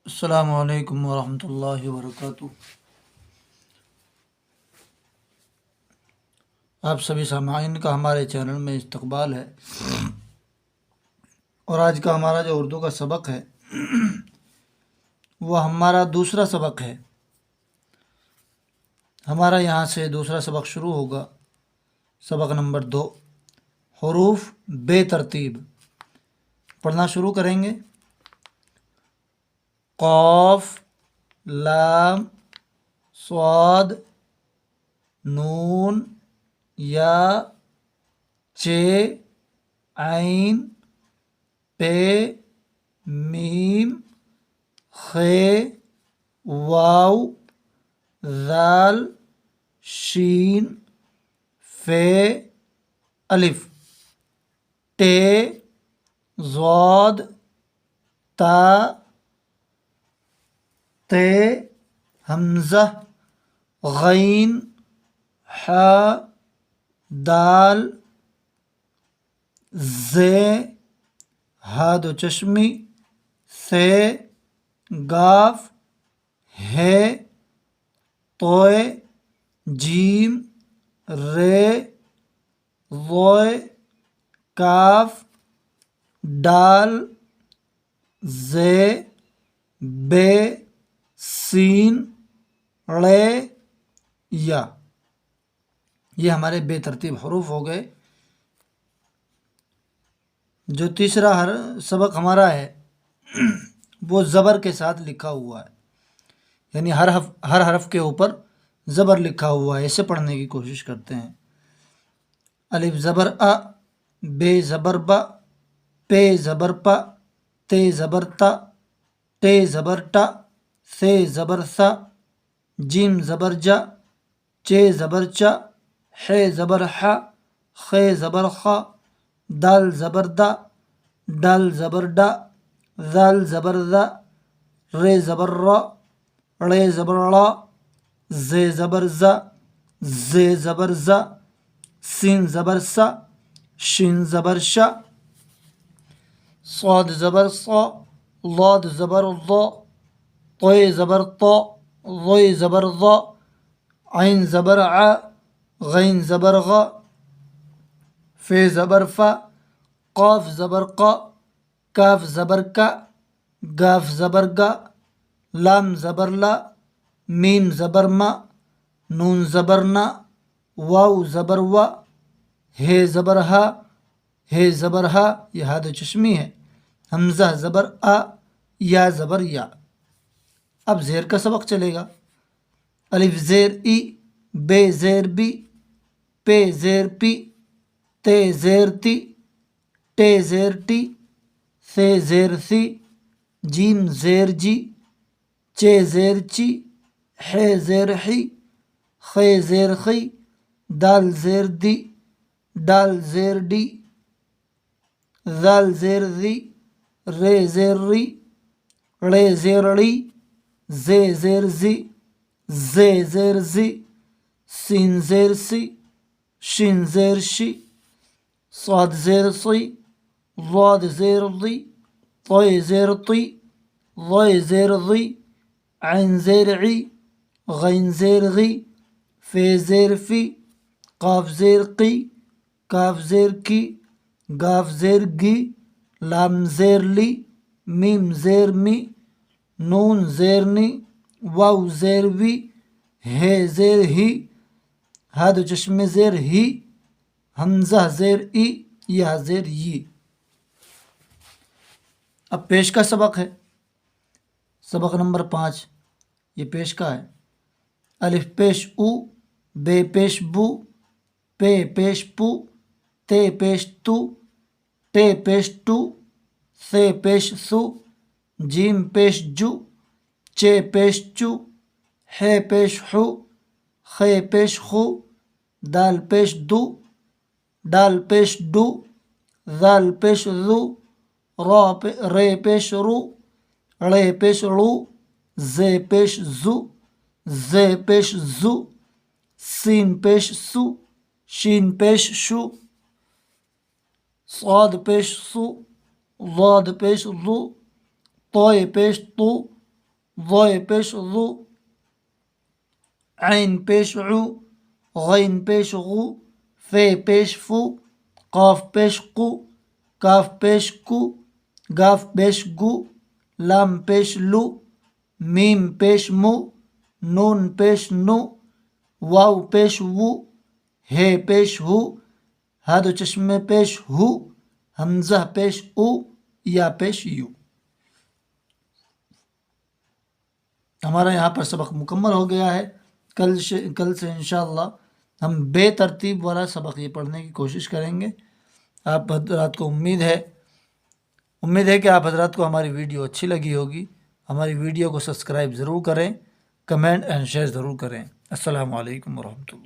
السلام علیکم ورحمۃ اللہ وبرکاتہ۔ آپ سبھی سامعین کا ہمارے چینل میں استقبال ہے، اور آج کا ہمارا جو اردو کا سبق ہے وہ ہمارا دوسرا سبق ہے۔ ہمارا یہاں سے دوسرا سبق شروع ہوگا، سبق نمبر 2، حروف بے ترتیب۔ پڑھنا شروع کریں گے۔ قاف، لام، صاد، نون، یا، چ، عین، پے، میم، خ، واو، ذال، شین، ف، الف، ٹ، ضاد، تا، ت، حمزہ، غین، ح، دال، ز، ہ دو چشمی، ث، گاف، ہ، طوع، جیم، ر، ضوء، کاف، ڈال، ز، ب، سین، ڑ، یا۔ یہ ہمارے بے ترتیب حروف ہو گئے۔ جو تیسرا سبق ہمارا ہے وہ زبر کے ساتھ لکھا ہوا ہے، یعنی ہر حرف کے اوپر زبر لکھا ہوا ہے۔ اسے پڑھنے کی کوشش کرتے ہیں۔ الف زبر ا، بے زبر ب، پے زبر پ، تے زبر ت، ٹے زبر ٹ، ث زبر ث، جیم زبر ج، چ زبر چ، ح زبر ح، خ زبر خ، دال زبر د، ڈال زبر ڈ، ذال زبر ذ، ر زبر ر، ڑ زبر ڑ، ز زبر ز، ز زبر ز، سین زبر س، شین زبر ش، صاد زبر ص، ضاد زبر ض، ط زبر ط، ظ زبر ظ، عین زبر ع، غین زبر غ، ف زبر ف، قاف زبر ق، کاف زبر ک، گاف زبر گ، لام زبر ل، میم زبر م، نون زبر ن، واو زبر و، ہ زبر ہ، ہ زبر ہ، یہ ہاد چشمی ہے، حمزہ زبر ا، یا زبر یا۔ اب زیر کا سبق چلے گا۔ الف زیر ای، بے زیر بی، پے زیر پی، تے زیر تی، ٹے زیر ٹی، ث زیر ثی، جیم زیر جی، چ زیر چی، ح زیر حی، خ زیر خی، دال زیر دی، ڈال زیر ڈی، ذال زیر ذی، ر زیر ری، ڑ زیر ڑی، ز زیر زی، ز زیر زی، سین زیر سی، شین زیر شی، صاد زیر صی، ضاد زیر ضی، ط زیر طی، ظ زیر ضی، عین زیر عی، غین زیر غی، ف زیر فی، قاف زیر قی، کاف زیر کی، گاف زیر گی، لام زیر لی، میم زیر می، نون زیر نی، واو زیر وی، ہ زیر ہی، ہ دو چشمے زیر ہی، حمزہ زیر ای، یا زیر ی۔ اب پیش کا سبق ہے، سبق نمبر 5۔ یہ پیش کا ہے۔ الف پیش او، بے پیش بو، پے پیش پو، تے پیش تو، ٹے پیش ٹو، ث پیش ثو، جیم پیش جو، چ پیش چو، ح پیش حو، خ پیش خو، دال پیش دو، ڈال پیش ڈو، ذال پیش ذو، ر پیش رو، ڑ پیش ڑو، ز پیش زو، ز پیش زو، سین پیش سو، شین پیش شو، صاد پیش صو، ضاد پیش ضو، طوع پیش طو، ضوئے پیش ضو، عین پیش عو، غین پیش غو، فے پیش فو، قاف پیش قو، کاف پیش کو، گاف پیش گو، لام پیش لو، میم پیش مو، نون پیش نو، واو پیش وو، ہے پیش ہو، ہد و چشمے پیش ہو، حمزہ پیش او، یا پیش یو۔ ہمارا یہاں پر سبق مکمل ہو گیا ہے۔ کل سے انشاءاللہ ہم بے ترتیب والا سبق یہ پڑھنے کی کوشش کریں گے۔ آپ حضرات کو امید ہے کہ آپ حضرات کو ہماری ویڈیو اچھی لگی ہوگی۔ ہماری ویڈیو کو سبسکرائب ضرور کریں، کمنٹ اینڈ شیئر ضرور کریں۔ السلام علیکم ورحمۃ اللہ۔